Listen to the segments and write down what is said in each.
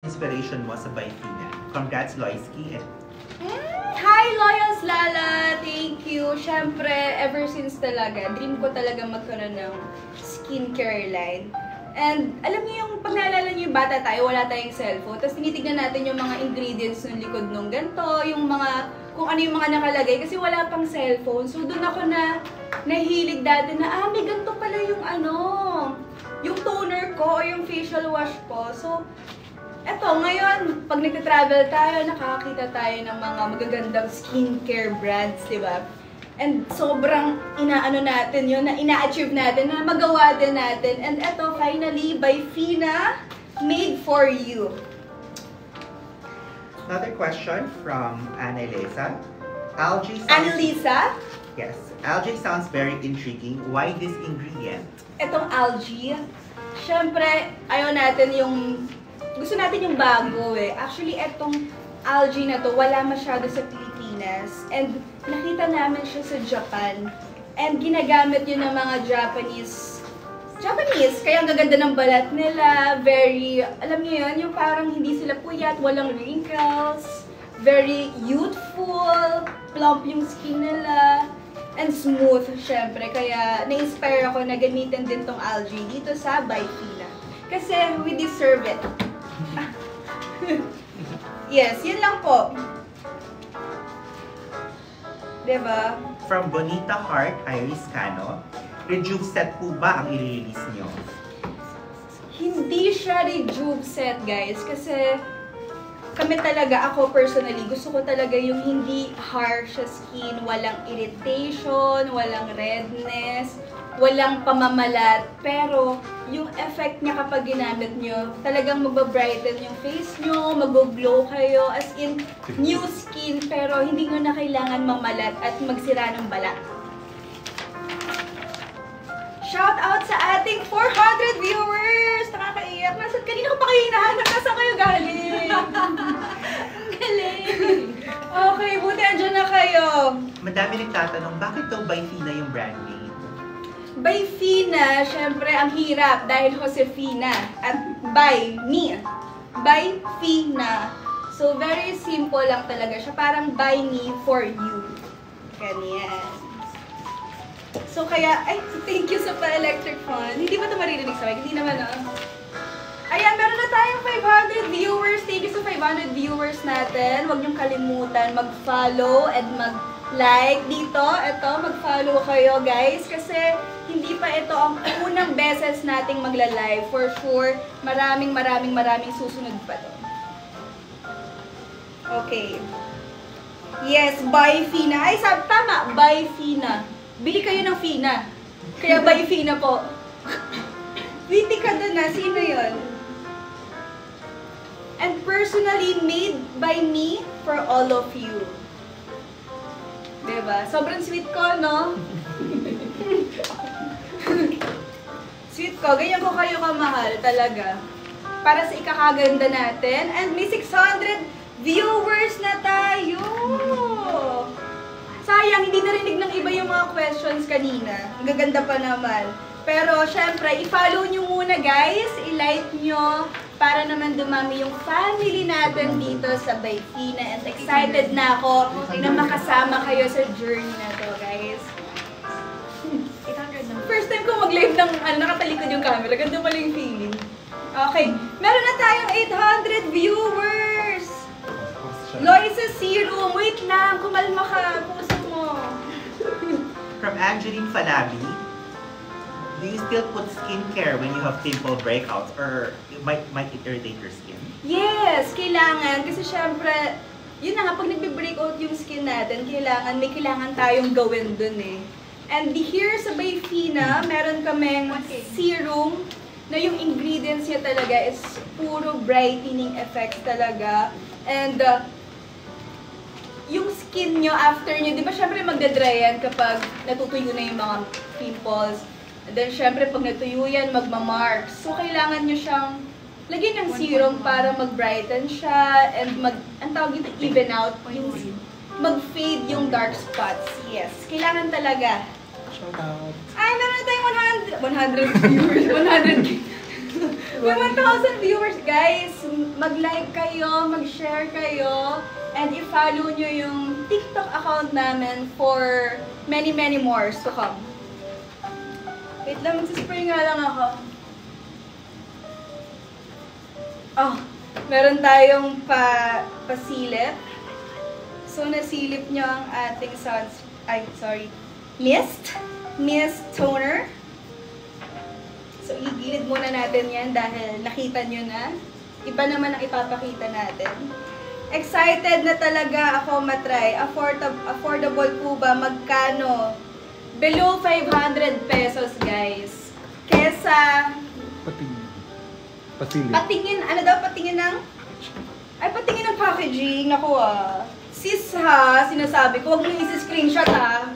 inspiration mo sa By Fina? Congrats, Loisky. Hi, Loyals Lala! Thank you! Siyempre, ever since talaga, dream ko talaga magkaroon ng skincare line. And alam niyo yung pag naalala niyo yung bata tayo, wala tayong cellphone. Tapos tinitignan natin yung mga ingredients ng likod nung ganito, yung mga, kung ano yung mga nakalagay. Kasi wala pang cellphone. So doon ako nahilig dati na, may ganito pala yung yung toner ko o yung facial wash ko. So, eto, ngayon, pag nagta-travel tayo, nakakita tayo ng mga magagandang skincare brands, di ba? And sobrang inaano natin yun, na ina-achieve natin, na magawa din natin. And eto, finally, By Fina, made for you. Another question from Annalisa. Annalisa? Yes. Algae sounds very intriguing. Why this ingredient? Etong algae, syempre, ayaw natin gusto natin yung bago eh. Actually, etong algae na to, wala masyado sa Pilipinas. And nakita namin siya sa Japan. And ginagamit yun ng mga Japanese, kaya ang gaganda ng balat nila. Very, alam niyo yun, yung parang hindi sila puyat, walang wrinkles. Very youthful, plump yung skin nila. And smooth, syempre. Kaya na-inspire ako na gamitin din tong algae dito sa By Fina. Kasi we deserve it. Yes, yun lang po. Diba? From Bonita Heart, Iris Cano, Rejuve set po ba ang i-release nyo? Hindi siya Rejuve set, guys. Kasi kami talaga, ako personally, gusto ko talaga yung hindi harsh sa skin, walang irritation, walang redness, walang pamamalat. Pero yung effect niya kapag ginamit nyo, talagang magbabrighten yung face nyo, mag-glow kayo, as in new skin, pero hindi nyo na kailangan mamalat at magsira ng balat. Shout out sa ating 400 viewers! Nakakaiyak. Kanina ko pa kayo hinahanap. Nasaan kayo galing? Galing! Okay, buti andyan na kayo. Madami nagtatanong, bakit daw By Fina yung brand name? By Fina, syempre ang hirap dahil Josefina. At by me. By Fina. So, very simple lang talaga siya. Parang by me for you. Ganyan. So kaya, thank you sa pa-electric fan. Hindi ba ito maririnig sa mic? Hindi naman Ayan, meron na tayong 500 viewers. Thank you sa 500 viewers natin. Huwag niyong kalimutan mag-follow and mag-like dito. Ito, mag-follow kayo guys. Kasi hindi pa ito ang unang beses nating magla-live. For sure, maraming susunod pa to. Okay. Yes, By Fina. Tama, By Fina. Bili kayo ng Fina. Kaya By Fina po. Witty ka dun na. Sino yun? And personally made by me for all of you. Diba? Sobrang sweet ko, no? Sweet ko. Ganyan ko kayo kamahal talaga. Para sa ikakaganda natin. And may 600 viewers na tayo. Sayang, hindi narinig ng iba yung mga questions kanina. Ang gaganda pa naman. Pero, syempre, i-follow nyo muna, guys. I-like nyo para naman dumami yung family natin dito sa By Fina. And excited na ako na makasama kayo sa journey na to, guys. First time ko mag-live ng nakatalikod yung camera. Ganda pala yung feeling. Okay. Meron na tayong 800 viewers! Loisa Serum, wait lang. Kumalma ka. Puso mo. From Angeline Falabi, do you still put skincare when you have pimple breakouts or might it irritate your skin? Yes, kailangan. Kasi syempre, yun na nga, pag nagbe-breakout yung skin natin, may kailangan tayong gawin dun eh. And here sa By Fina, meron kaming serum na yung ingredients niya talaga is puro brightening effects talaga. And yung skin nyo after nyo, di ba syempre magdadry yan kapag natutuyo na yung mga pimples. And then syempre pag natuyo yan, magmamarks. So kailangan nyo siyang lagyan ng serum para mag-brighten siya and ang tawag dito, even out, yung mag-fade yung dark spots. Yes, kailangan talaga. Shout out. Ay, meron na tayong 100 viewers. 100 May 1,000 viewers, guys. Mag-like kayo, mag-share kayo, and i-follow nyo yung TikTok account namin for many more to come. Wait lang, magsispray nga lang ako. Oh, meron tayong pasilip. So, nasilip nyo ang ating mist toner. So, igilid muna natin yan dahil nakita nyo na. Iba naman ang ipapakita natin. Excited na talaga ako matry. Affordable po ba? Magkano? Below 500 pesos, guys. Kesa... Patingin, ano daw? Patingin ng... Ay, patingin ng packaging. Naku Sis ha, sinasabi ko, huwag mo isi-screenshot ha.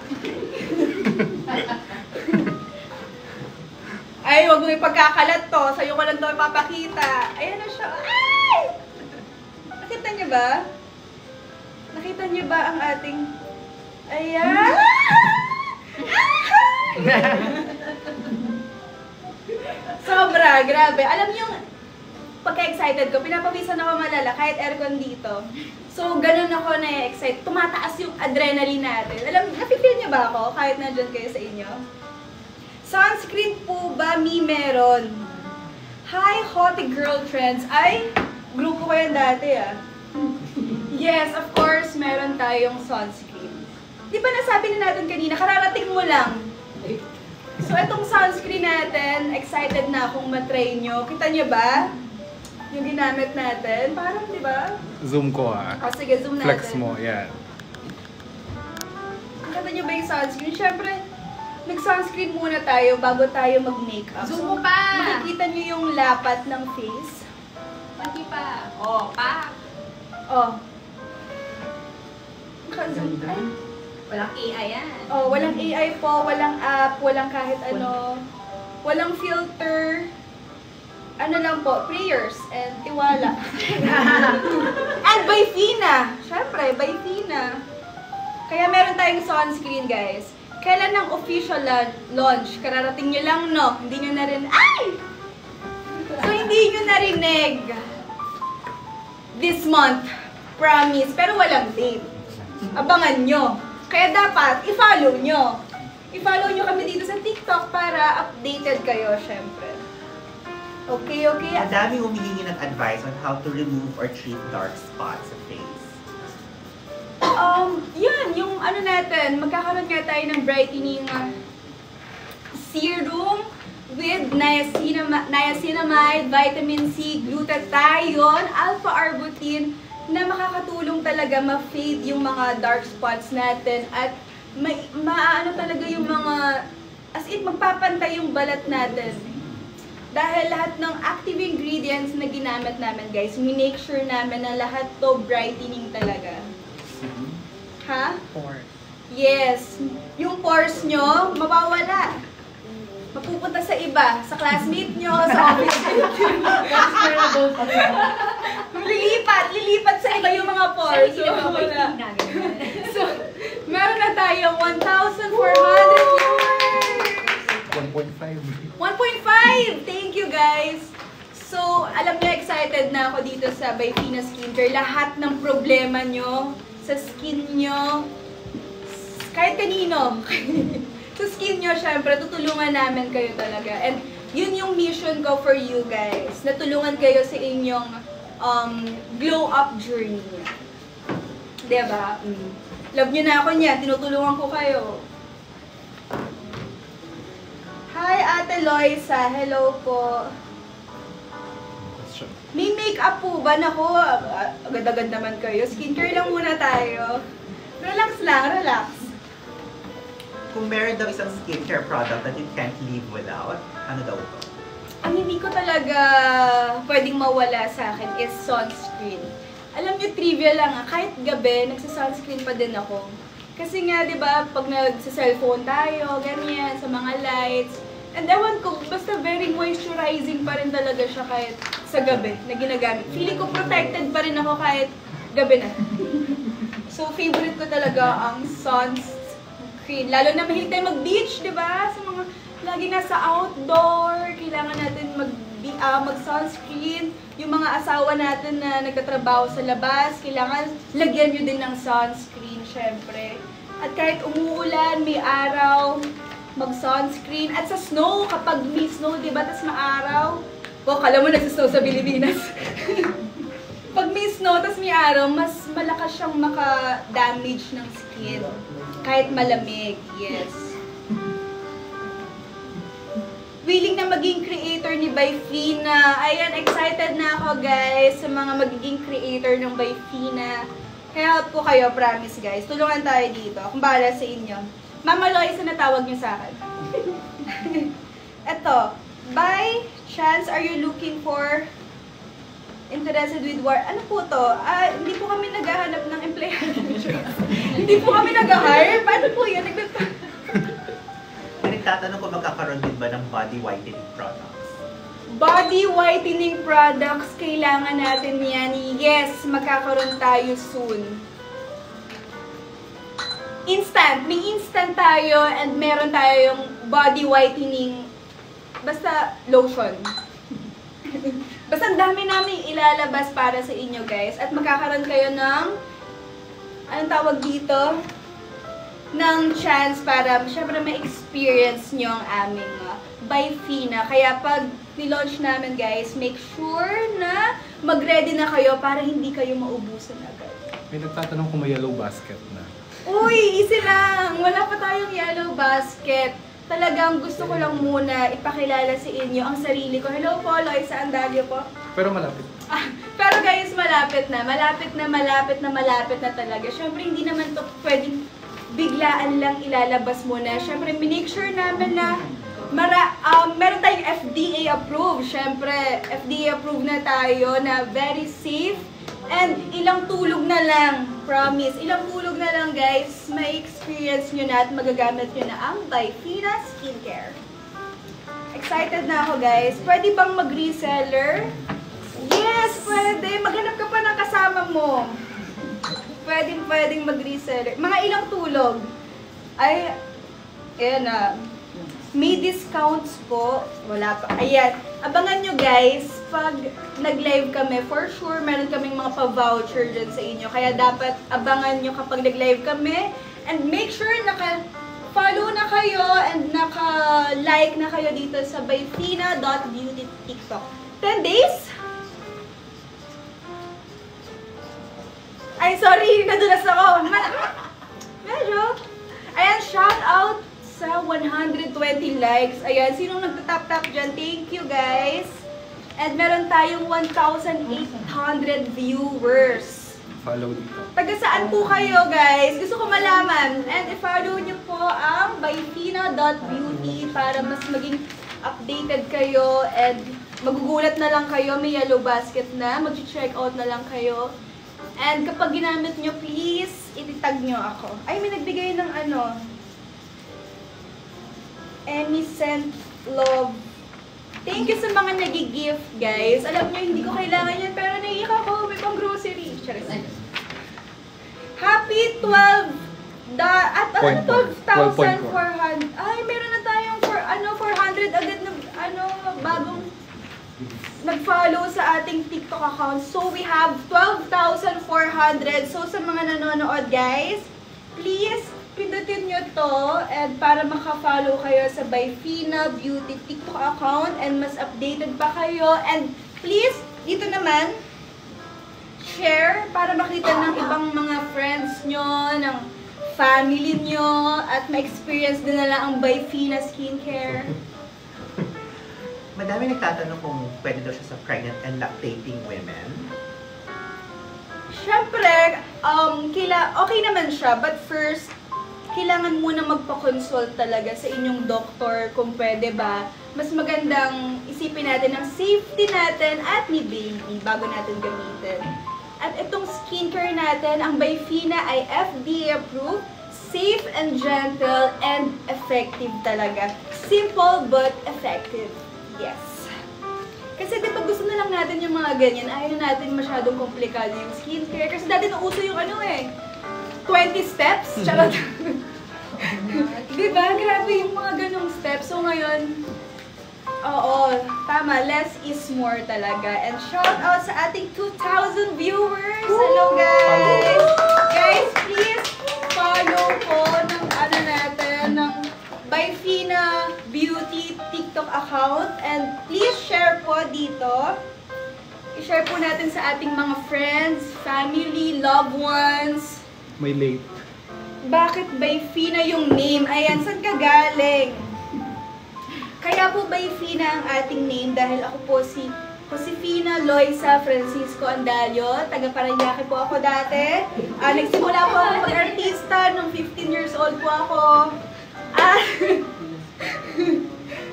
Ay, huwag mo ipagkakalat to. Sa'yo ko lang to ipapakita. Ayan na siya. Ay! Nakita niyo ba? Nakita niyo ba ang ating... Ayan! Sobra, grabe. Alam niyo, pagka-excited ko, pinapawisan ako malala kahit aircon dito. So, ganun ako na-excite. Tumataas yung adrenaline natin. Alam, napipil niyo ba ako kahit nandyan kayo sa inyo? Sunscreen po ba meron? Hi, Hottie Girl Trends. Ay, grupo ko yan dati Yes, of course, meron tayong sunscreen. Di ba nasabi na natin kanina, kararating mo lang. So, itong sunscreen natin, excited na akong matry nyo. Kita nyo ba? Yung ginamit natin. Parang, di ba? Zoom ko sige, zoom natin. Flex mo, yan. Nakita nyo ba yung sunscreen? Siyempre, nag-sunscreen muna tayo bago tayo mag-makeup. Zoom mo pa! Makikita nyo yung lapat ng face. Pati pa. Pa. Naka-zoom. Ay. Walang AI yan. Walang AI po, walang app, walang kahit ano. Walang filter. Ano lang po, prayers and tiwala. And by Fina. Siyempre, by Fina. Kaya meron tayong sunscreen, guys. Kailan ang official launch? Kararating nyo lang, no? Hindi nyo na rin... Ay! So, hindi nyo narinig. This month. Promise. Pero walang date. Abangan nyo. Kaya dapat, i-follow nyo. I-follow nyo kami dito sa TikTok para updated kayo, syempre. Okay. Ang dami humihingi ng advice on how to remove or treat dark spots sa face. Yan, yung ano natin, magkakaroon nga tayo ng brightening serum with niacinamide, vitamin C, glutathione, alpha-arbutin, na makakatulong talaga ma-fade yung mga dark spots natin at maano talaga yung mga, as in, magpapantay yung balat natin. Dahil lahat ng active ingredients na ginamit namin, guys, minake sure namin na lahat to brightening talaga. Ha? Pores. Yes. Yung pores nyo, mawawala. Mapupunta sa iba, sa classmate nyo, sa office lilipat sa iba yung mga pores. So, meron na tayo 1,400 viewers. 1.5. 1.5! Thank you, guys! So, alam niyo, excited na ako dito sa By Fina Skincare. Lahat ng problema nyo sa skin nyo, kahit kanino, sa skin nyo, syempre, tutulungan namin kayo talaga. And yun yung mission ko for you guys. Natulungan kayo sa inyong glow up journey. Diba? Love nyo na ako niya. Tinutulungan ko kayo. Hi, Ate Loisa. Hello po. May makeup po ba? Naku, agad-agad naman kayo. Skincare lang muna tayo. Relax lang, relax. Kung meron daw isang skincare product that you can't live without, ano daw ito? Ang hindi ko talaga pwedeng mawala sa akin is sunscreen. Alam niyo, trivia lang kahit gabi, nagsa-sunscreen pa din ako. Kasi nga, di ba, pag nagsa-cellphone tayo, ganyan, sa mga lights, and ewan ko, basta very moisturizing pa rin talaga siya kahit sa gabi na ginagamit. Feeling ko protected pa rin ako kahit gabi na. So, favorite ko talaga ang sunscreen. Lalo na mahilig tayo mag-beach, di ba? Sa mga lagi nasa outdoor, kailangan natin mag-beach mag-sunscreen. Yung mga asawa natin na nagtatrabaho sa labas, kailangan lagyan nyo din ng sunscreen, syempre. At kahit umuulan, may araw, mag-sunscreen. At sa snow, kapag may snow, di ba, tas maaraw. O, kala mo nagsisnow sa Pilipinas. Pag may snow, tas may araw, mas malakas siyang maka-damage ng skin. Kahit malamig, yes. Willing na maging creator ni Byfina. Ayan, excited na ako guys sa mga magiging creator ng Byfina. Help ko kayo, promise guys. Tulungan tayo dito. Kung bahala sa inyo. Mama Loisa na tawag niyo sa akin. Eto, by chance are you looking for interested with work? Ano po to? Hindi po kami naghahanap ng empleyado. Hindi po kami nag-hire. Paano po yan? Nagtatanong ko magkakaroon din ba ng body whitening products? Body whitening products, kailangan natin yan. Yes, magkakaroon tayo soon. Instant. May instant tayo and meron tayong body whitening. Basta lotion. Basta ang dami namin ilalabas para sa inyo guys. At magkakaroon kayo ng, anong tawag dito? Ng chance para syempre ma-experience nyo ang aming Byfina. Kaya pag ni-launch namin guys, make sure na mag-ready na kayo para hindi kayo maubusan agad. May nagtatanong kung may yellow basket na. Uy, easy lang! Wala pa tayong yellow basket. Talagang gusto ko lang muna ipakilala sa inyo ang sarili ko. Hello po, Loisa Andalio po. Pero malapit. Pero guys, malapit na. Malapit na talaga. Syempre, hindi naman to pwedeng biglaan lang ilalabas muna. Syempre, make sure namin na meron tayong FDA approved. Syempre, FDA approved na tayo na very safe. And ilang tulog na lang, promise, ilang tulog na lang guys, may experience nyo na at magagamit nyo na ang Byfina Skincare. Excited na ako guys. Pwede bang mag-reseller? Yes, pwede. Maghanap ka pa ng kasama mo. Pwedeng mag-reseller. Mga ilang tulog? Ay, ayan na. May discounts po. Wala pa. Ayan. Abangan nyo guys, pag nag-live kami, for sure, meron kaming mga pa-voucher dyan sa inyo. Kaya dapat abangan nyo kapag nag-live kami. And make sure naka-follow na kayo and naka-like na kayo dito sa byfina.beauty TikTok. 10 days? Ay, sorry, nadulas ako. Medyo. Ayan, shout out sa 120 likes. Ayan, sinong nagtatap-tap dyan? Thank you, guys. And meron tayong 1,800 viewers. Follow dito. Taga saan po kayo, guys? Gusto ko malaman. And i-follow nyo po ang byfina.beauty para mas maging updated kayo and magugulat na lang kayo. May yellow basket na. Mag-check out na lang kayo. And kapag ginamit nyo, please, ititag nyo ako. Ay, may nagbigay ng ano. Any sent love. Thank you sa mga nag-gift, guys. Alam nyo, hindi ko kailangan yan, pero naiyak ako. May pang grocery. Happy 12. At ano, 12,400. Ay, meron na tayong 400 agad na, bagong nag-follow sa ating TikTok account. So, we have 12,400. So, sa mga nanonood, guys, please, pindutin nyo to and para maka-follow kayo sa Byfina Beauty TikTok account and mas updated pa kayo. And please, dito naman, share para makita ng ibang mga friends nyo, ng family nyo, at ma-experience din nila ang Byfina Skincare. Madami nagtatanong kung pwede daw siya sa pregnant and lactating women. Siyempre, okay naman siya, but first, kailangan muna magpa-consult talaga sa inyong doktor kung pwede ba. Mas magandang isipin natin ang safety natin at ni baby bago natin gamitin. At itong skincare natin, ang Byfina ay FDA approved, safe and gentle, and effective talaga. Simple but effective. Yes. Kasi di ba gusto na lang natin yung mga ganyan, ayaw na natin masyadong komplikado yung skincare. Kasi dati nauso yung 20 steps. Charot. Diba? Grabe yung mga ganong steps. So ngayon, Oo, tama. Less is more talaga. And shout out sa ating 2,000 viewers. Hello, guys! Guys, please follow po ng ng By Fina Beauty TikTok account. And please share po dito. I-share po natin sa ating mga friends, family, loved ones. May late. Bakit By Fina yung name? Ayan, saan ka galing? Kaya po By Fina ang ating name dahil ako po si Josefina Loisa Francisco Andalio. Taga Parañaque po ako dati. Nagsimula po ako mag-artista nung 15 years old po ako.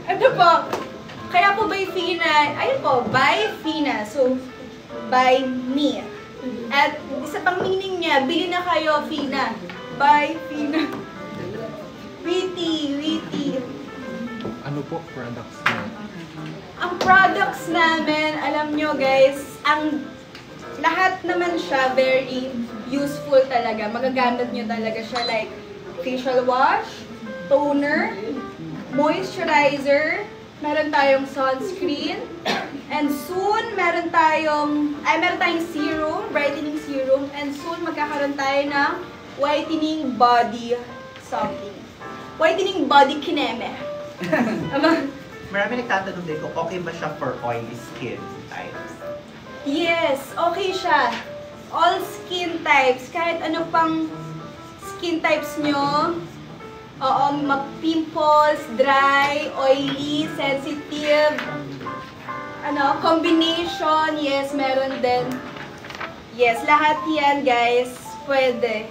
Ano po? Kaya po By Fina, ayun po, By Fina. So, by me. At isa pang meaning niya, bili na kayo, Fina. By Fina. Witty. Ano po products na? Ang products namin, alam nyo guys, ang lahat naman siya very useful talaga. Magagamit nyo talaga siya like facial wash, toner, moisturizer, meron tayong sunscreen, and soon meron tayong serum, brightening serum, and soon magkakaroon tayo ng whitening body something. Whitening body kineme. Marami nagtatanong din kung okay ba siya for oily skin types. Yes, okay siya. All skin types, kahit ano pang skin types nyo. Oo, pimples, dry, oily, sensitive. Combination, yes, meron din. Yes, lahat yan guys, pwede.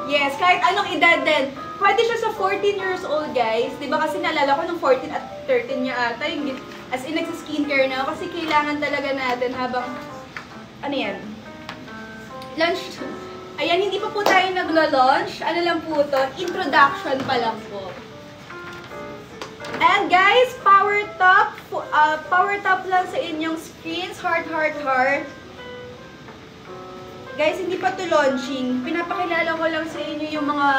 Yes, kahit anong edad din. Pwede siya sa 14 years old, guys. Diba kasi naalala ko nung 14 at 13 niya ata, as in nagsa-skincare na kasi kailangan talaga natin habang, lunch. Ayan, hindi pa po tayo naglo-launch. Ano lang po to? Introduction pa lang po. And guys, power top lang sa inyong screens. Heart. Guys, hindi pa to launching. Pinapakilala ko lang sa inyo yung mga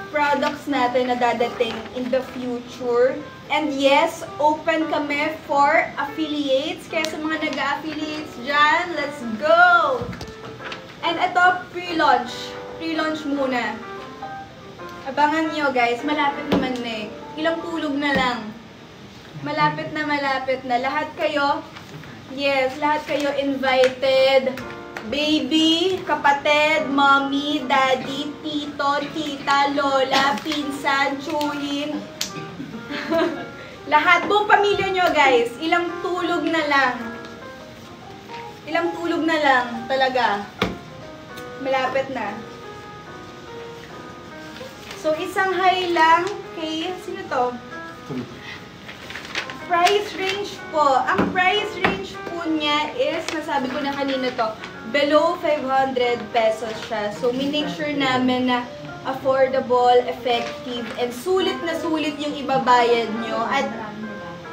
products natin na dadating in the future. And yes, open kami for affiliates. Kaya sa mga nag-affiliates dyan, let's go! And ito, pre-launch. Pre-launch muna. Abangan nyo guys, malapit naman na eh. Ilang tulog na lang. Malapit na. Lahat kayo, yes, lahat kayo invited. Baby, kapatid, mommy, daddy, tito, tita, lola, pinsan, tsuhin. Lahat, buong pamilya nyo guys, ilang tulog na lang. Talaga. Malapit na. So, isang high lang kay, sino to? Price range po. Ang price range po niya is, nasabi ko na kanina to, below 500 pesos siya. So, make sure namin na affordable, effective, and sulit na sulit yung ibabayad nyo. At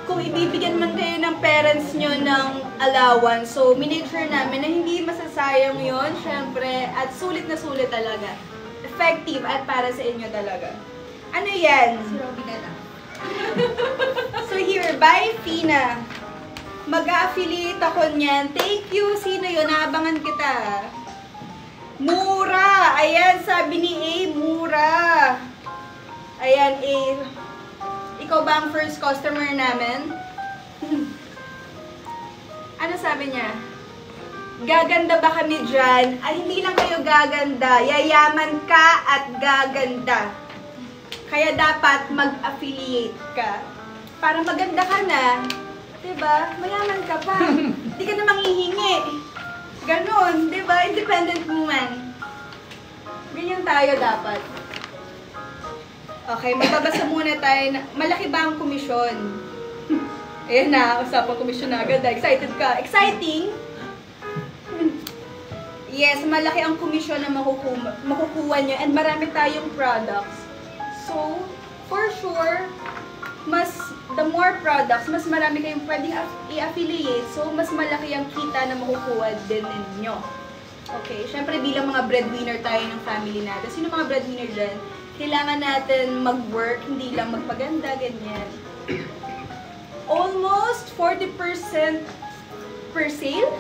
kung ibibigyan man kayo ng parents nyo ng allowance, so make sure namin na hindi masasayang yon, syempre, at sulit na sulit talaga. Effective at para sa inyo talaga. Ano yan? Si Robby na lang. So here, By Fina. Mag-affiliate ako niyan. Thank you. Sino yun? Naabangan kita. Mura. Ayan, sabi ni A, mura. Ayan, A. Ikaw ba ang first customer namin? Ano sabi niya? Gaganda ba kami dyan? Ay, hindi lang kayo gaganda. Yayaman ka at gaganda. Kaya dapat mag-affiliate ka. Para maganda ka na, diba? Mayaman ka pa. Hindi ka na manghihingi. Ganon, diba? Independent woman. Ganyan tayo dapat. Okay, magbabasa muna tayo. Malaki ba ang komisyon? Ayan na, usapang komisyon na agad. Excited ka? Exciting? Yes, malaki ang komisyon na makukuha nyo. And marami tayong products. So, for sure, the more products, mas marami kayong pwedeng i-affiliate. So, mas malaki ang kita na makukuha din ninyo. Okay, syempre bilang mga breadwinner tayo ng family natin. Sino mga breadwinner dyan? Kailangan natin mag-work, hindi lang magpaganda, ganyan. Almost 40% per sale?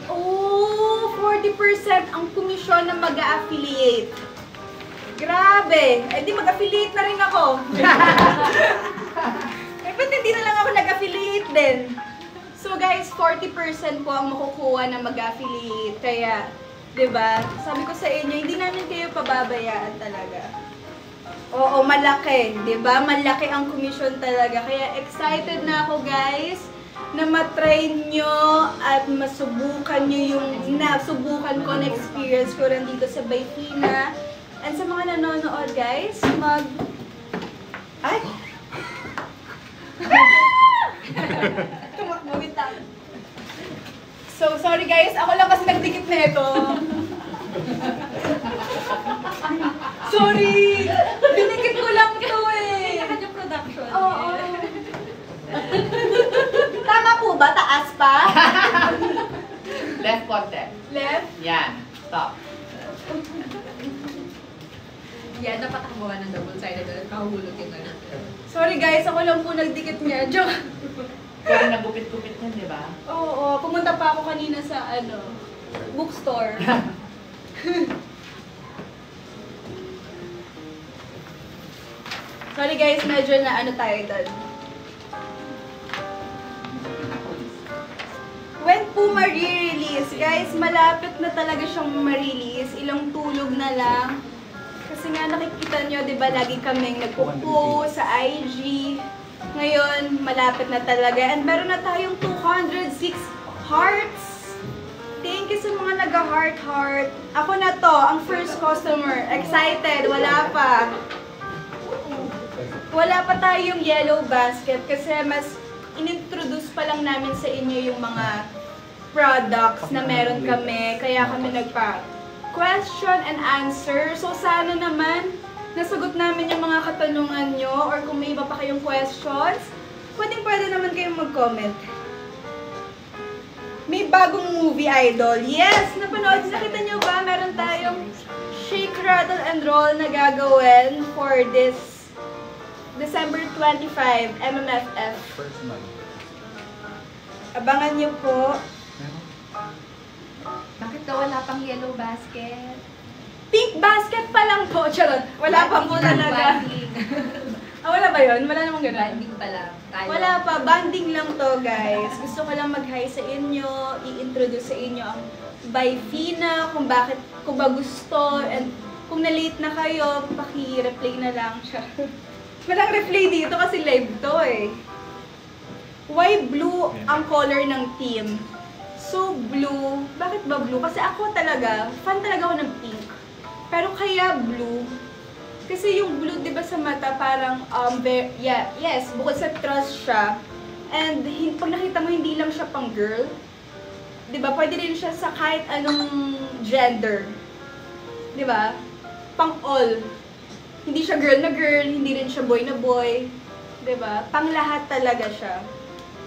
Oh, 40% ang komisyon na mag-a-affiliate. Grabe! Eh di mag-affiliate na rin ako. Eh ba't hindi na lang ako nag-affiliate din? So guys, 40% po ang makukuha na mag-affiliate. Kaya, 'di ba? Sabi ko sa inyo, hindi namin kayo pababayaan talaga. Oo, malaki, 'di ba? Malaki ang commission talaga. Kaya excited na ako, guys, na matry nyo at masubukan nyo yung nasubukan ko na experience ko rin dito sa Bayfina. And sa mga nanonood, guys, Ay! Tumakbo, wait lang. So, sorry guys, ako lang kasi nagdikit na ito. Sorry! Dinikit ko lang to eh. Kanya production. Oo. Tama po ba? Taas pa? Left konti. Left? Yan. Stop. Yan, napatakbuhan ng double-sided ulit. Kahulog yung ano. Sorry guys, ako lang po nagdikit niya. Joke. Pero nagupit-gupit yan, di ba? Oo, pumunta pa ako kanina sa bookstore. Sorry guys, medyo na tayo doon. When po ma-release, guys, malapit na talaga siyang ma-release. Ilang tulog na lang. Kasi nga nakikita nyo, di ba, lagi kaming nagpo-post sa IG. Ngayon, malapit na talaga. And meron na tayong 206 hearts. Thank you sa mga nag-heart-heart. Ako na to, ang first customer. Excited, wala pa. Wala pa tayong yellow basket kasi mas inintroduce pa lang namin sa inyo yung mga products na meron kami. Kaya kami question and answer. So sana naman nasagot namin yung mga katanungan nyo or kung may iba pa kayong questions, pwede naman kayong mag-comment. May bagong movie, Idol. Yes! Napanood, nakita nyo ba? Meron tayong Shake, Rattle, and Roll na gagawin for this December 25, MMFF. First month. Abangan nyo po. Bakit daw wala pang yellow basket? Pink basket pa lang po. Charot. Wala pa po talaga. Banding. Wala ba yun? Wala namang ganun. Banding pa lang. Tayo. Wala pa. Banding lang to, guys. Gusto ko lang mag-hi sa inyo. I-introduce sa inyo ang Bayfina. Kung ba gusto. And kung na-late na kayo, paki-replay na lang siya. Walang replay dito kasi live to eh. Why blue ang color ng team? So blue. Bakit ba blue? Kasi ako talaga, fan talaga ako ng pink. Pero kaya blue, kasi yung blue, di ba sa mata, parang, yes, bukod sa trust siya. And pag nakita mo, hindi lang siya pang girl. Di ba? Pwede rin siya sa kahit anong gender. Di ba? Pang all. Hindi siya girl na girl, hindi rin siya boy na boy. Di ba? Pang lahat talaga siya.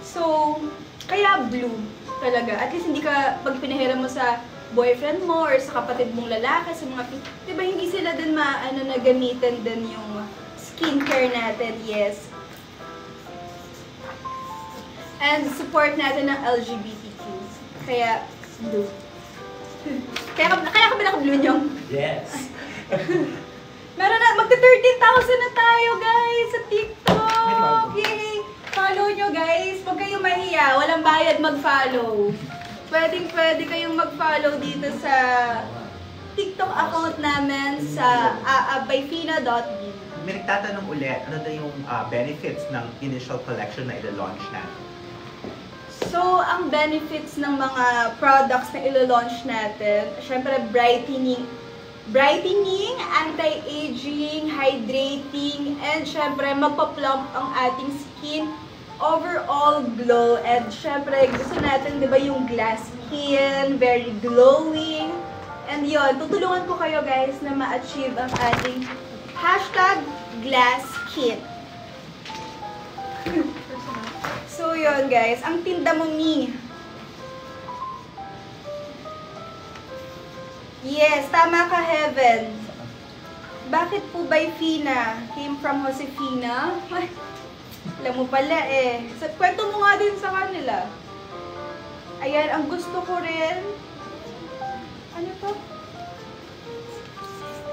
So, kaya blue talaga. At least hindi ka, pag pinahiram mo sa boyfriend mo or sa kapatid mong lalaki, sa mga, di ba, hindi sila din na gamitin din yung skincare natin, yes. And support natin ng LGBTQ. Kaya, blue. kaya ka ba naka-blue niyong? Yes. Meron na, magta-13,000 na tayo, guys, sa TikTok! Yay! Follow nyo, guys. Huwag kayong mahiya. Walang bayad mag-follow. Pwede kayong mag-follow dito sa TikTok account namin sa bayfina.me. May nagtatanong ulit, ano daw yung benefits ng initial collection na ila-launch natin? So, ang benefits ng mga products na ilo-launch natin, syempre brightening, anti-aging, hydrating, and syempre magpa-plump ang ating skin, overall glow, and syempre gusto natin, di ba, yung glass skin, very glowing, and yun, tutulungan ko kayo guys na ma-achieve ang ating #glass skin. So yun guys, ang tinda mo Mi. Yes, tama ka Heaven. Bakit po by Fina? Came from Josefina? Ay, alam mo pala eh. Kwento mo nga din sa kanila. Ayan, ang gusto ko rin. Ano to?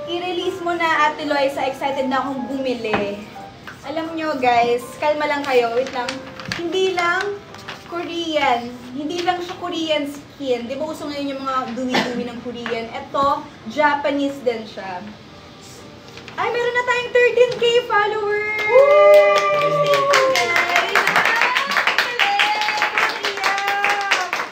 I-release mo na, Ate Loisa. Excited na akong bumili. Alam nyo guys, kalma lang kayo. Wait lang. Hindi lang Korean. Hindi lang siya Korean skin. Di ba uso ngayon yung mga dewy-dewy ng Korean? Ito, Japanese din siya. Ay, meron na tayong 13K followers! Thank you guys!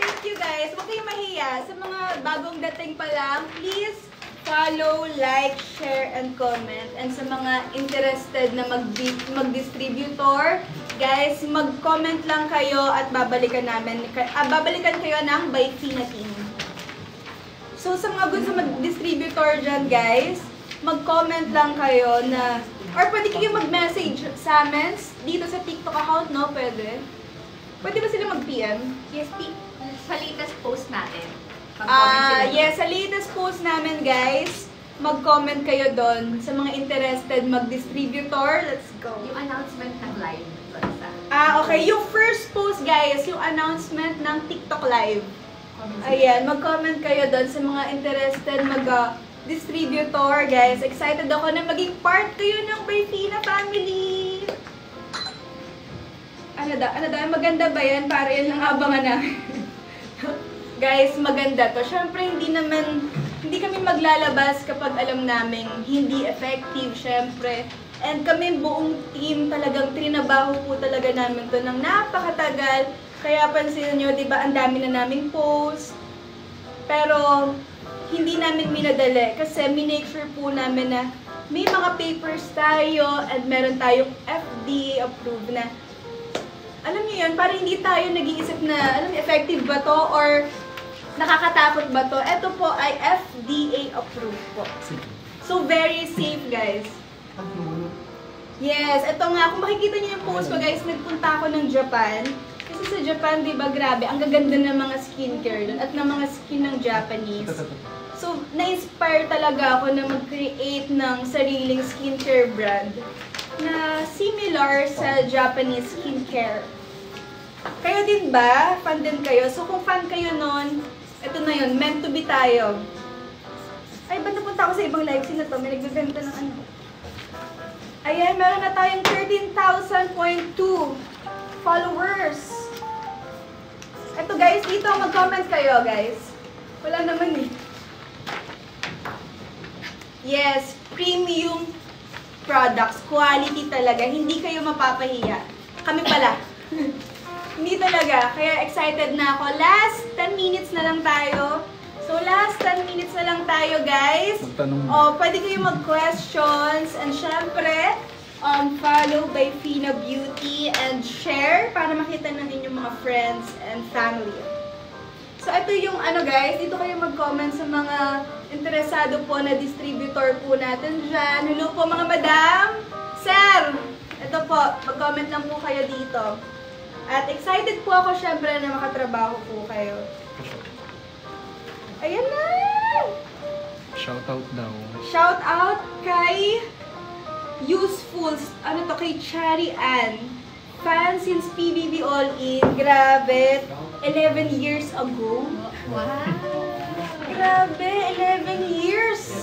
Thank you guys! Huwag kayong mahiya. Sa mga bagong dating pa lang, please follow, like, share, and comment. And sa mga interested na mag-distributor, guys, mag-comment lang kayo at babalikan kayo ng by Fina Team. So, sa mga gusto mag-distributor dyan, guys, mag-comment lang kayo na, or pwede kayo mag-message sa amin dito sa TikTok account, no? Pwede. Pwede ba sila mag-PM? Yes, sa latest post natin. Mag-comment sila. Yes, sa latest post namin, guys, mag-comment kayo doon sa mga interested mag-distributor. Let's go. Yung announcement ng live. Okay. Yung first post, guys, yung announcement ng TikTok live. Ayan, mag-comment kayo doon sa mga interested mag-distributor, guys. Excited ako na maging part kayo ng by Fina family. Ano daw? Maganda ba yan? Para yan lang abangan namin. Guys, maganda to. Siyempre, hindi kami maglalabas kapag alam namin hindi effective, siyempre. And kami buong team talagang trinabaho po talaga namin to ng napakatagal. Kaya pansin nyo, di ba, ang dami na naming post. Pero, hindi namin minadali kasi minake sure po namin na may mga papers tayo and meron tayong FDA approved na. Alam niyo yun, parang hindi tayo nag-iisip na, effective ba to or nakakatakot ba to? Ito po ay FDA approved po. So, very safe, guys. Yes, ito nga. Kung makikita niyo yung post ko, guys, nagpunta ako ng Japan. Kasi sa Japan, di ba, grabe, ang gaganda ng mga skincare doon at ng mga skin ng Japanese. So, na-inspire talaga ako na mag-create ng sariling skincare brand na similar sa Japanese skincare. Kayo din ba? Fan din kayo? So, kung fan kayo nun, ito na yun, meant to be tayo. Ay, ba't napunta ako sa ibang live? Sino to? May nagbibenta ng ano. Ayan, meron na tayong 13,000.2 followers. Ito guys, dito mag-comment kayo guys. Wala naman eh. Yes, premium products, quality talaga. Hindi kayo mapapahiya. Kami pala. Hindi talaga. Kaya excited na ako. Last 10 minutes na lang tayo. So, last 10 minutes na lang tayo, guys. Pwede kayo mag-questions. And syempre, follow by Fina Beauty and share para makita ng inyong mga friends and family. So, ito yung guys. Dito kayo mag-comment sa mga interesado po na distributor po natin dyan. Hello po, mga madam. Sir, ito po. Mag-comment lang po kayo dito. At excited po ako, syempre, na makatrabaho po kayo. Ayan na! Shoutout daw. Shoutout kay Useful, kay Chari Ann. Fan since PBB All In. Grabe, 11 years ago. Wow! Grabe, 11 years!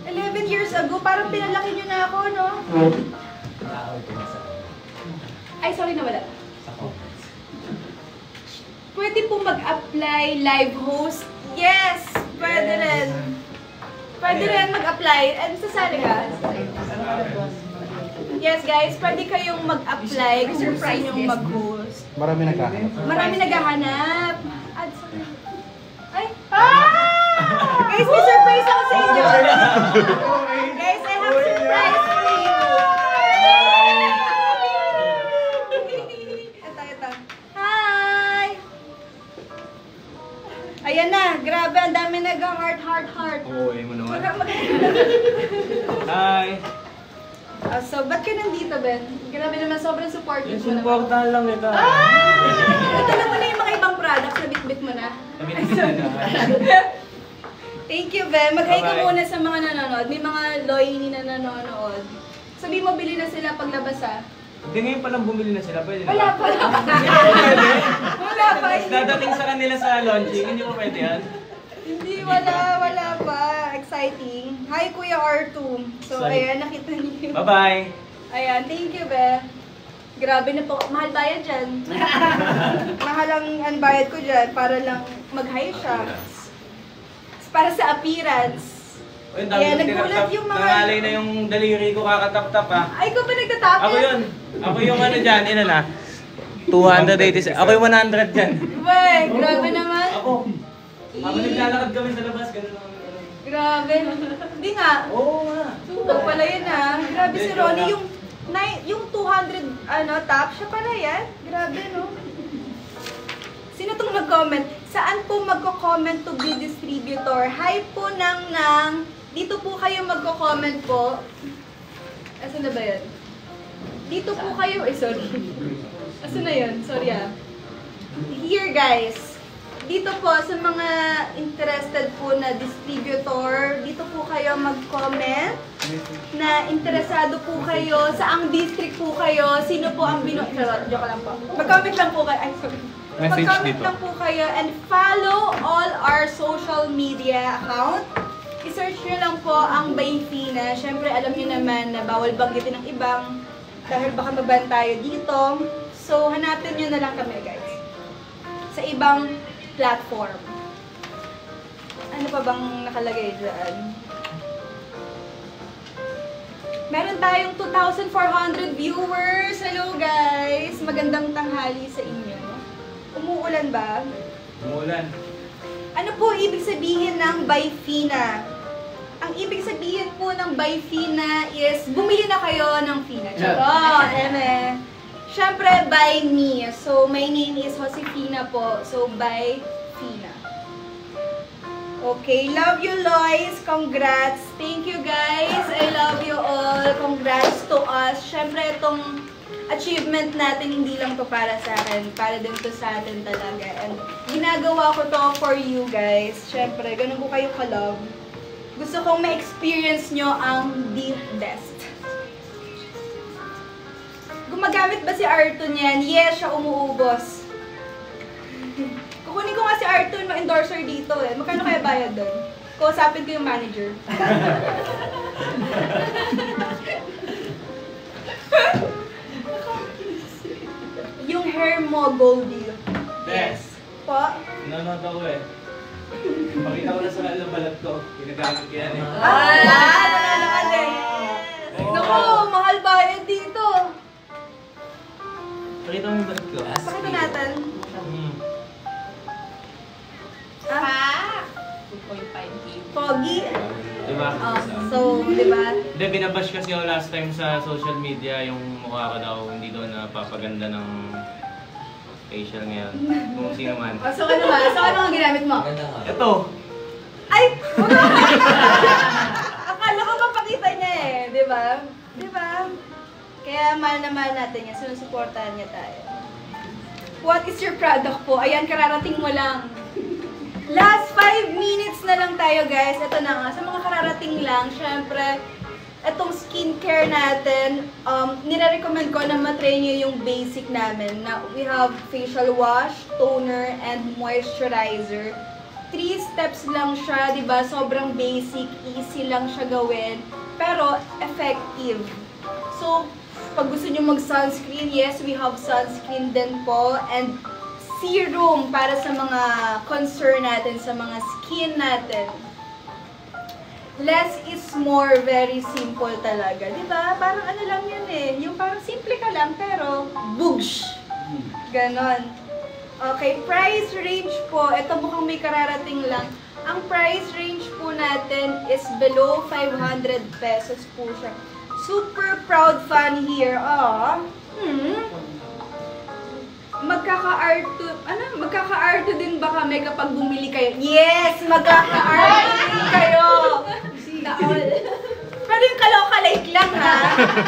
11 years ago, parang pinalaki nyo na ako, no? Ay, sorry, nawala. Pwede po mag-apply live host? Yes! Pwede rin. Pwede rin mag-apply. And sasali ka? Yes, guys. Pwede kayong mag-apply kung gusto nyo mag-host. Marami naghahanap. Marami naghahanap. Ay! Guys, may surprise ako sa inyo. Guys, I have surprise for you. Ito. Hi! Ayan na, grabe, ang dami nag-heart. Oo, mo naman. Hi! So, ba't ka nandito, Ben? Grabe naman, sobrang supportive mo naman. Supportahan lang ito. Ito na mo na yung mga ibang products na bit-bit mo na. Kami na. Thank you, Be. Mag-hi ka Bye-bye. muna sa mga nanonood. May mga loyini na nanonood. Sabi mo, bili na sila paglabas ha. Hindi ngayon palang bumili na sila, pwede na Wala ba? pa. Pwede? Wala pa. Dadating sa kanila sa launching, hindi mo pwede yan? Hindi, wala pa. Exciting. Hi, Kuya R2. So, Sorry. ayan, nakita niyo. Bye-bye! Ayan, thank you, Be. Grabe na po. Mahal bayad dyan. Mahal ang bayad ko dyan para lang mag-hi siya. Para sa appearance. Uy, Kaya dami nagulat yung mga... Nangalay na yung daliri ko kakatap-tap ha. Ay, ikaw ba nagtatapos? Ako yun. Ako yung ano dyan, ilan na? 287. Ako yung 100 dyan. Wey, grabe naman. Ako. Ako naglalakad kami sa labas, ganun lang. Grabe. Hindi nga. Oo nga. Ito pala yun ah. Grabe si Ronnie. Yung 200 top, siya pala yan. Grabe no. Sino tong nag-comment? Saan po magko-comment to be distributor? Hi po nang. Dito po kayo magko-comment po. Asan na ba yan? Dito po kayo. Sorry. Asan na yun? Sorry ah. Here guys. Dito po sa mga interested po na distributor, dito po kayo mag-comment na interesado po kayo, saang district po kayo, sino po ang Charot, joke lang po. Mag-comment lang po kayo. Ay, sorry. Message Mag-comment dito. lang po kayo and follow all our social media account. I-search nyo lang po ang Bayfina. Siyempre, alam nyo naman na bawal banggitin ng ibang dahil baka maban tayo dito. So, hanapin nyo na lang kami, guys. Sa ibang platform. Ano pa bang nakalagay dyan? Meron tayong 2,400 viewers. Hello, guys! Magandang tanghali sa inyo. Umuulan ba? Umulan. Ano po ibig sabihin ng Bayfina? Ang ibig sabihin po ng Bayfina is bumili na kayo ng Fina. Charot! Eme. Siyempre, by me. So, my name is Josefina po. So, by Fina. Okay, love you, Lois. Congrats. Thank you, guys. I love you all. Congrats to us. Siyempre, itong achievement natin, hindi lang to para sa akin. Para din to sa atin talaga. And ginagawa ko to for you, guys. Siyempre, ganun ko kayo ka-love. Gusto kong ma-experience nyo ang the best. Gumagamit ba si Arton yan? Yes, siya umuubos. Kukunin ko nga si Arton, ma-endorser dito eh. Magkano kaya bayad doon? Kausapin ko yung manager. Yung hair mo, Goldie. Yes. Po? Nanonood ako eh. Pakita ko na sa kanila balat ko. Ginagamit ko yan eh. Naman eh. Naku, mahal bayad dito. Pakita mo yung balat ko. Pakita natin. Ah, 2.5K. pogi. Diba? So, di ba? Hindi, binabash kasi ako last time sa social media yung mukha ko daw hindi daw napapaganda ng facial ngayon. Kung sino man. So, ano ba? So, ano ang ginamit mo? Ito! Ay! Akala ko mapakita niya eh. Di ba? Di ba? Kaya mahal na mahal natin yan. Sinusuportahan niya tayo. What is your product po? Ayan, kararating mo lang. Last 5 minutes na lang tayo, guys. Ito na nga. Sa mga kararating lang, syempre, itong skincare natin, nire-recommend ko na matry nyo yung basic namin. Na we have facial wash, toner, and moisturizer. 3 steps lang siya, di ba? Sobrang basic, easy lang siya gawin, pero effective. So, pag gusto nyo mag-sunscreen, yes, we have sunscreen din po, and serum para sa mga concern natin, sa mga skin natin. Less is more, very simple talaga. Diba? Parang ano lang yan eh. Yung parang simple ka lang, pero boogsh! Ganon. Okay, price range po. Ito mukhang may kararating lang. Ang price range po natin is below 500 pesos po siya. Super proud fan here. Magkaka-art din ba kami kapag bumili kayo? Yes! Magkaka-art din kayo! Pero yung kaloka-like lang ha.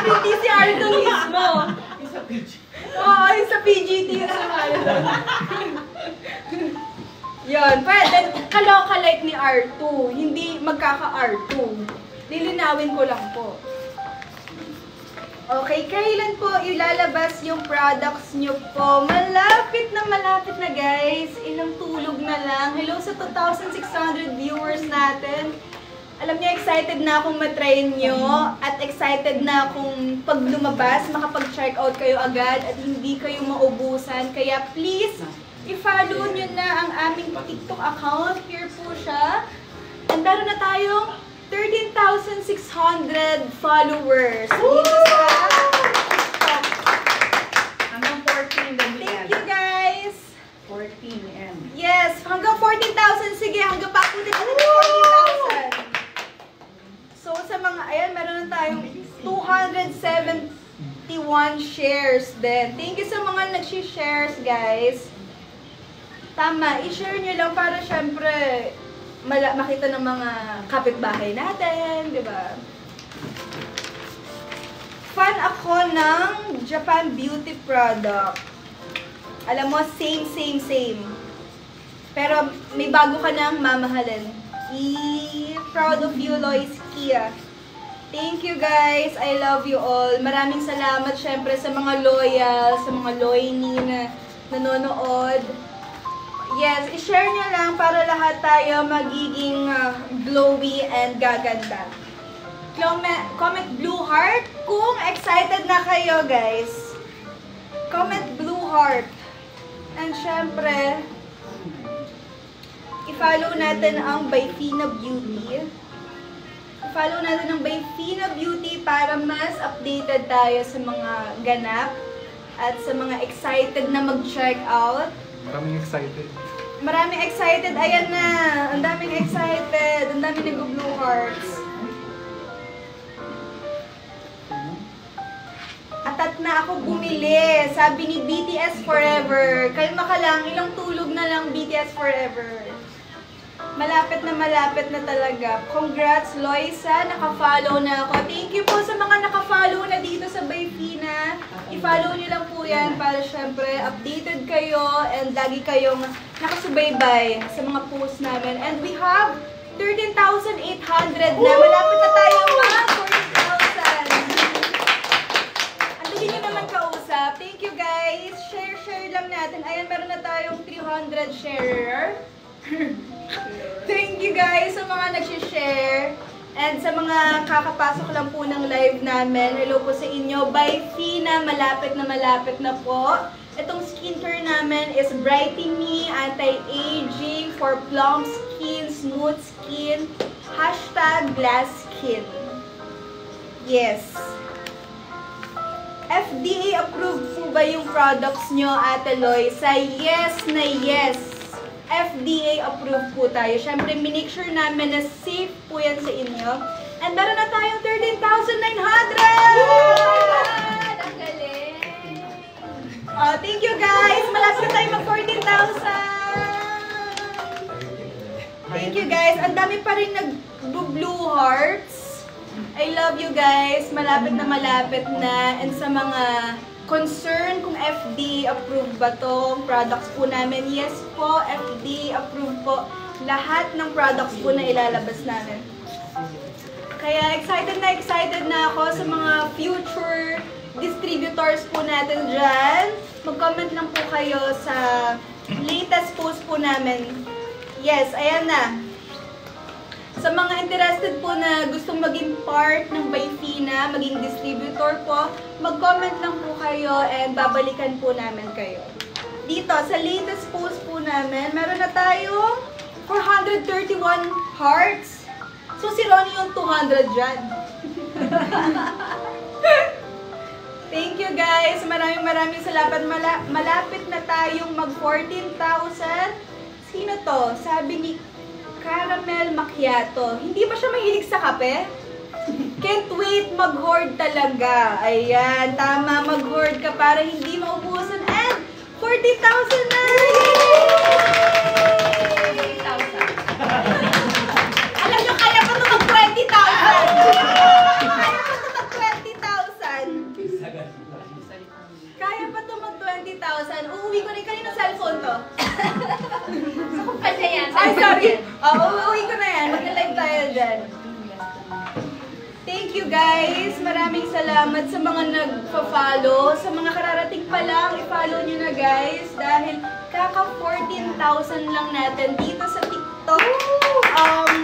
Hindi si Arto mismo. Yung sa PG. Oo, yung sa PGT yung sumali doon. Yun, pwede. Kaloka like ni R2. Hindi magkaka-R2. Lilinawin ko lang po. Okay, kailan po ilalabas yung products nyo po? Malapit na guys. Ilang tulog na lang. Hello sa 2,600 viewers natin. Alam niyo, excited na akong matry nyo at excited na akong pag lumabas, makapag-check out kayo agad at hindi kayo maubusan. Kaya please, i-follow nyo na ang aming TikTok account. Here po siya. And meron na tayong 13,600 followers dito sa TikTok. Hanggang 14 lang Thank you guys! 14 and Yes, hanggang 14,000. Sige, hanggang pakutin natin ng 14,000. So sa mga, ayan, meron na tayong 271 shares din. Thank you sa mga nag-shares guys. Tama, i-share nyo lang para syempre makita ng mga kapitbahay natin, di ba? Fan ako ng Japan Beauty product. Alam mo, same. Pero may bago ka nang mamahalin. Proud of you, Lois Kia. Thank you guys. I love you all. Maraming salamat syempre sa mga loyal, sa mga loyalty na nanonood. Yes, i-share nyo lang para lahat tayo magiging glowy and gaganda. Comment blue heart kung excited na kayo, guys. Comment blue heart. And syempre, i-follow natin ang Byfina Beauty. I-follow natin ang Byfina Beauty para mas updated tayo sa mga ganap at sa mga excited na mag-check out. Maraming excited. Maraming excited. Ayan na. Ang daming excited. Ang daming nag-blue hearts. Atat na ako bumili. Sabi ni BTS Forever. Kalma ka lang. Ilang tulog na lang BTS Forever. Malapit na talaga. Congrats, Loisa. Naka-follow na ako. Thank you po sa mga naka-follow na dito sa Byfina. I-follow nyo lang po yan para syempre updated kayo and lagi kayong nakasubaybay sa mga posts namin. And we have 13,800 na. Malapit na tayo mga 40,000. Ang dali nyo naman kausap. Thank you guys. Share lang natin. Ayan, meron na tayong 300 sharer. Thank you guys sa mga nag-share and sa mga kakapasok lang po ng live namin. Hello po sa inyo. Byfina, malapit na po. Itong skincare namin is Brighten Me, anti-aging for plump skin, smooth skin, #glass skin. Yes. FDA approved po ba yung products nyo, Ate Loisa? Yes na yes. FDA approved po tayo. Siyempre, minake sure namin na safe po yan sa inyo. And meron na tayong 13,900! Ang galing! Thank you guys! Malapit tayo mag-14,000! Thank you guys! Ang dami pa rin nag-blue hearts. I love you guys! Malapit na. And sa mga concern kung FDA approved ba tong products po namin. Yes po, FDA approved po lahat ng products po na ilalabas namin. Kaya excited na ako sa mga future distributors po natin dyan. Mag-comment lang po kayo sa latest post po namin. Yes, ayan na. Sa mga interested po na gustong maging part ng Byfina, maging distributor po, mag-comment lang po kayo and babalikan po namin kayo. Dito, sa latest post po namin, meron na tayong 431 hearts. So, si Ronnie yung 200 dyan. Thank you guys! Maraming salamat. Malapit na tayong mag-14,000. Sino to? Sabi ni Caramel Macchiato. Hindi ba siya mahilig sa kape? Can't wait mag-hoard talaga. Ayan, tama, mag-hoard ka para hindi maubusan. And 40,000 na! Yay! 40,000. Alam nyo, kaya pa ito mag-20,000! Kaya pa ito mag-20,000! Kaya pa ito mag-20,000. Uuwi ko rin kanino cellphone to. Kasi Uuwi ko na yan. Mag-live tayo dyan. Thank you guys! Maraming salamat sa mga nagpa-follow. Sa mga kararating pa lang, i-follow nyo na guys. Dahil kaka 14,000 lang natin dito sa TikTok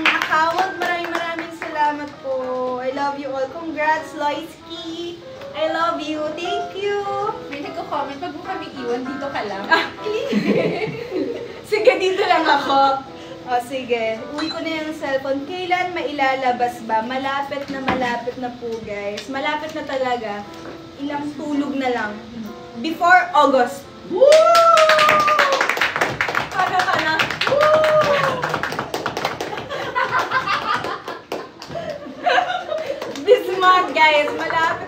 account. Maraming salamat po. I love you all. Congrats, Loisky! I love you. Thank you! May nagko-comment, pag mo kami iwan, dito ka lang. Sige, dito lang ako. O, sige. Uwi ko na yung cellphone. Kailan mailalabas ba? Malapit na po, guys. Malapit na talaga. Ilang tulog na lang. Before August. Woo! Paga ka na. Woo! This month, guys. Malapit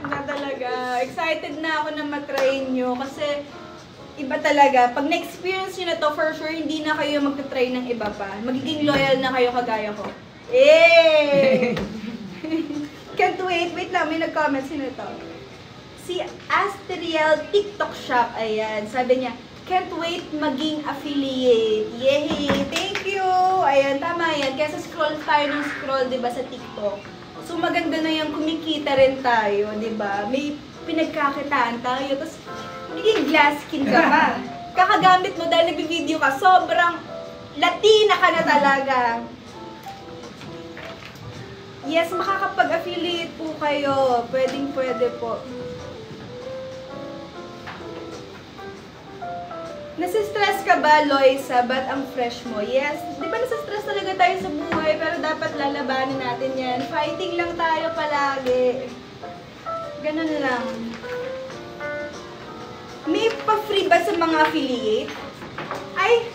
na talaga. Excited na ako na matry nyo. Kasi iba talaga. Pag na-experience nyo na to, for sure, hindi na kayo magta-try ng iba pa. Magiging loyal na kayo kagaya ko. Eh! Can't wait. Wait lang, may nag-comment. Sino to? Si Asteriel TikTok Shop. Ayan. Sabi niya, can't wait maging affiliate. Yay! Thank you! Ayan, tama yan. Kaya sa scroll tayo ng scroll, diba, sa TikTok. So, maganda na yung kumikita rin tayo, diba? May pinagkakitaan tayo. Tapos, magiging glass skin ka pa. Kakagamit mo dahil nag-video ka, sobrang Latina ka na talaga. Yes, makakapag-affiliate po kayo. Pwede po. Nasistress ka ba, Loisa? Ba't ang fresh mo? Yes. Di ba nasistress talaga tayo sa buhay, pero dapat lalabanin natin yan. Fighting lang tayo palagi. Ganun lang. May pa-free ba sa mga affiliate? Ay!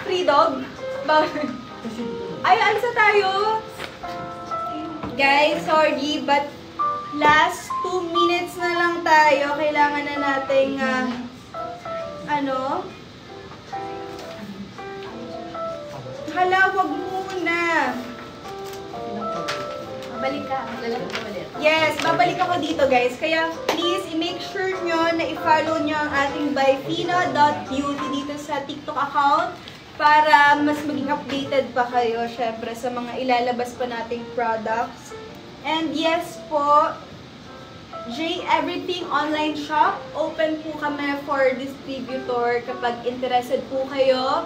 Free dog? Ay, alsa tayo! Guys, sorry, but last 2 minutes na lang tayo. Kailangan na nating, hala, wag muna. Mabalik ka. Lalagay ko ulit. Yes, babalik ako dito guys. Kaya please, i-make sure nyo na i-follow nyo ang ating byfina.beauty dito sa TikTok account para mas maging updated pa kayo, syempre, sa mga ilalabas pa nating products. And yes po, J Everything Online Shop. Open po kami for distributor kapag interested po kayo.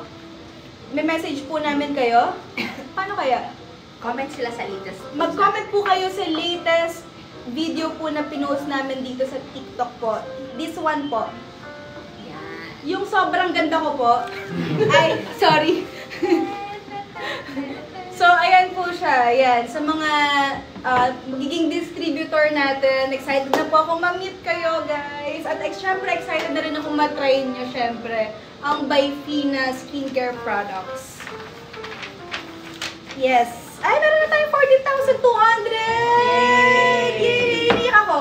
May message po namin kayo. Paano kaya? Comment sila sa latest. Mag-comment po kayo sa latest video po na pinost namin dito sa TikTok po. This one po. Yan. Yung sobrang ganda ko po. Ay, sorry. So, ayan po siya. Ayan. Sa mga magiging distributor natin, excited na po akong ma-meet kayo, guys. At syempre, excited na rin akong matry nyo, syempre, ang Byfina skincare products. Yes. Ay, meron na tayo 14,200! Yay! Iniyak ako.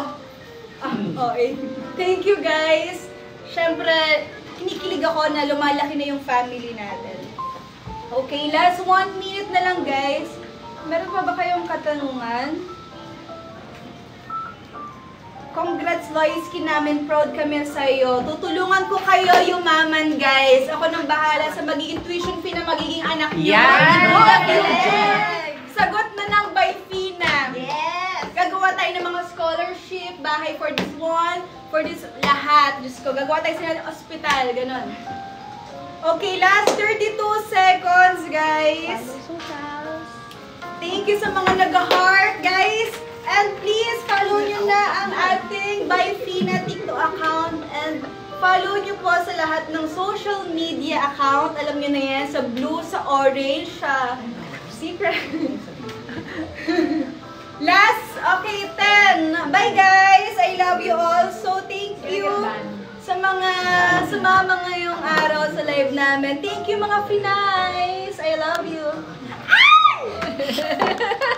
Okay. Thank you, guys. Syempre, kinikilig ako na lumalaki na yung family natin. Okay, last 1 minute na lang, guys. Meron pa ba kayong katanungan? Congrats, Loisky namin. Proud kami sa'yo. Tutulungan ko kayo yumaman, guys. Ako nang bahala sa magiging tuition fee na magiging anak niyo. Yan! Sagot na ng Byfina. Yes! Gagawa tayo ng mga scholarship, bahay for this one, for this lahat. Diyos ko, gagawa tayo sa ospital, ganon. Okay, last 32 seconds, guys. Thank you sa mga nag-heart, guys. And please, follow nyo na ang ating Byfina TikTok account. And follow nyo po sa lahat ng social media account. Alam nyo na yan, sa blue, sa orange, sa secret. Last, okay, 10. Bye guys! I love you all. So, thank you sa mga sumama ngayong araw sa live namin. Thank you mga Finays! I love you. Ay!